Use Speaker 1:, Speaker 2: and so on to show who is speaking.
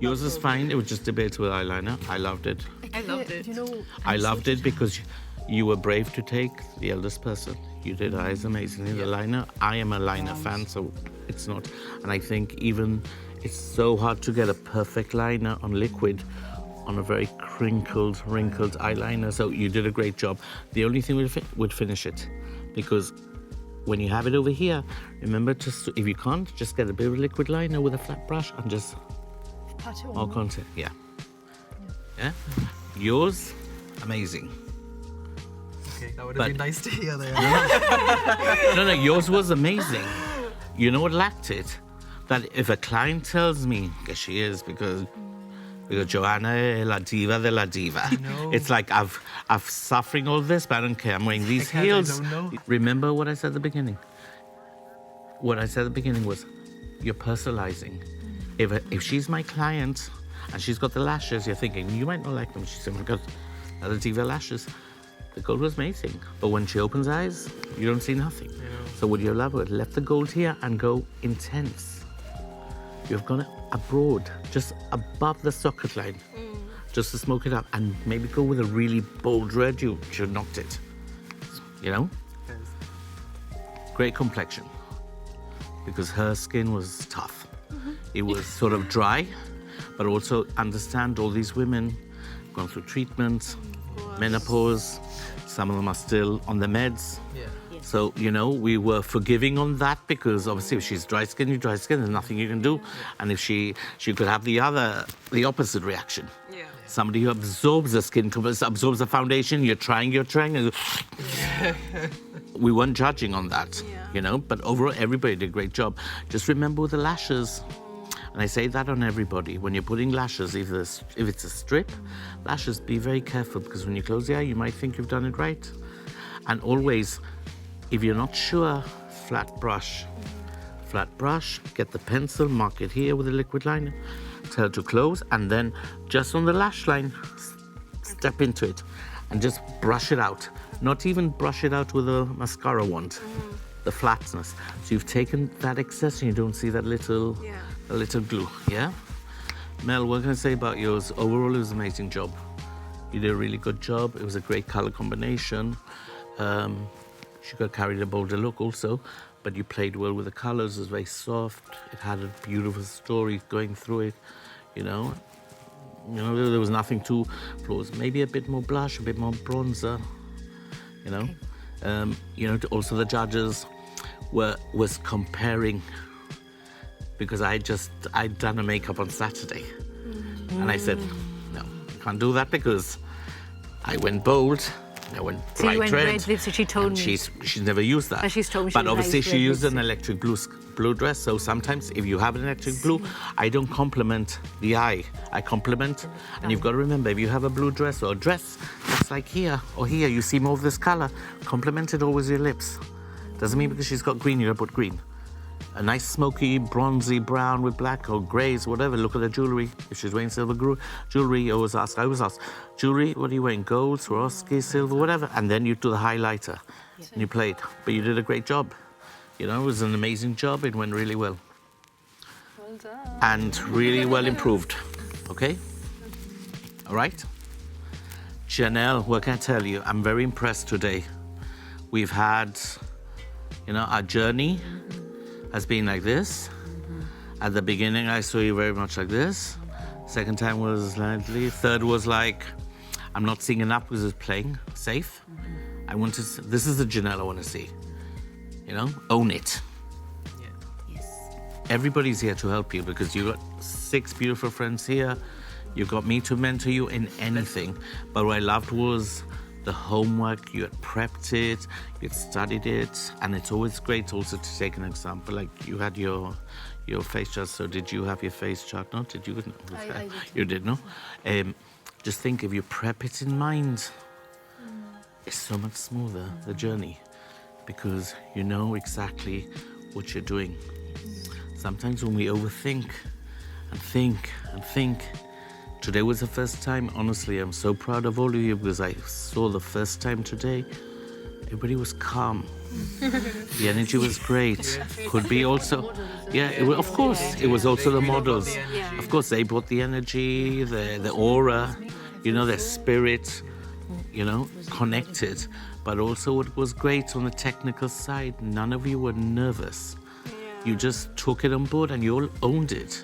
Speaker 1: Yours is fine. It was just debate with eyeliner. I loved it.
Speaker 2: I loved it.
Speaker 3: You know,
Speaker 1: I loved it because you were brave to take the eldest person. You did eyes amazingly. The liner, I am a liner fan, so it's not. And I think even it's so hard to get a perfect liner on liquid on a very wrinkled eyeliner. So you did a great job. The only thing would finish it, because when you have it over here, remember to, if you can't, just get a bit of liquid liner with a flat brush and just
Speaker 3: pat it
Speaker 1: all
Speaker 3: on.
Speaker 1: contact. Yeah. Yours, amazing.
Speaker 4: Okay, that would
Speaker 1: But-
Speaker 4: have been nice to hear there.
Speaker 1: No, yours was amazing. You know what lacked it? That if a client tells me, because she is, because Joanna es la diva de la diva.
Speaker 4: know.
Speaker 1: It's like I've suffering all this, but I don't care. I'm wearing these
Speaker 4: I
Speaker 1: heels.
Speaker 4: don't know.
Speaker 1: Remember what I said at the beginning? What I said at the beginning was, you're personalizing. If she's my client and she's got the lashes, you're thinking, you might not like them. She's simply got the diva lashes. The gold was amazing. But when she opens eyes, you don't see nothing. So would you love it? Left the gold here and go intense. You've gone abroad, just above the socket line, just to smoke it up, and maybe go with a really bold red. You knocked it. You know? Great complexion. Because her skin was tough. It was sort of dry, but also understand all these women gone through treatments, menopause. Some of them are still on the meds.
Speaker 4: Yeah.
Speaker 1: So, we were forgiving on that, because obviously if she's dry skin, there's nothing you can do. And if she could have the opposite reaction.
Speaker 2: Yeah.
Speaker 1: Somebody who absorbs the skin, absorbs the foundation, you're trying. And we weren't judging on that, but overall everybody did a great job. Just remember with the lashes, and I say that on everybody, when you're putting lashes, if it's a strip, lashes, be very careful, because when you close the eye, you might think you've done it right. And always, if you're not sure, flat brush, get the pencil, mark it here with a liquid liner, tell to close, and then just on the lash line, step into it and just brush it out. Not even brush it out with a mascara wand, the flatness. So you've taken that excess and you don't see that little glue, yeah? Mel, what can I say about yours? Overall, it was an amazing job. You did a really good job. It was a great color combination. She got carried a bolder look also, but you played well with the colors. It was very soft. It had a beautiful story going through it, there was nothing too flaws. Maybe a bit more blush, a bit more bronzer, Also the judges was comparing, because I'd done a makeup on Saturday. And I said, no, I can't do that, because I went bold. I went
Speaker 3: So
Speaker 1: bright
Speaker 3: you went
Speaker 1: red.
Speaker 3: red lips, so she told
Speaker 1: and
Speaker 3: me.
Speaker 1: she's never used that.
Speaker 3: And she's told me she
Speaker 1: But
Speaker 3: was
Speaker 1: obviously
Speaker 3: nice
Speaker 1: she
Speaker 3: red
Speaker 1: used an
Speaker 3: lipstick.
Speaker 1: electric blue dress. So sometimes if you have an electric blue, I don't compliment the eye. I compliment. And you've got to remember, if you have a blue dress or a dress that's like here or here, you see more of this color, compliment it always with your lips. Doesn't mean because she's got green, you don't put green. A nice smoky, bronzy brown with black or greys, whatever. Look at the jewelry. If she's wearing silver jewelry, I always ask, jewelry, what are you wearing? Gold, Swarovski, silver, whatever. And then you do the highlighter. And you played. But you did a great job. It was an amazing job. It went really well.
Speaker 3: Well done.
Speaker 1: And really well improved. Okay? All right? Janelle, what can I tell you? I'm very impressed today. We've had, our journey has been like this. At the beginning, I saw you very much like this. Second time was slightly. Third was like, I'm not seeing enough because it's playing safe. This is the Janelle I want to see. Own it. Everybody's here to help you, because you've got 6 beautiful friends here. You've got me to mentor you in anything. But what I loved was the homework. You had prepped it, you had studied it, and it's always great also to take an example. Like you had your face chart. So did you have your face chart? No, did you?
Speaker 3: I did.
Speaker 1: You did, no? Just think, if you prep it in mind, it's so much smoother, the journey, because you know exactly what you're doing. Sometimes when we overthink and think, today was the first time, honestly, I'm so proud of all of you, because I saw the first time today, everybody was calm. The energy was great. Could be also, of course, it was also the models. Of course, they brought the energy, the aura, their spirit, connected. But also what was great on the technical side, none of you were nervous. You just took it on board and you all owned it.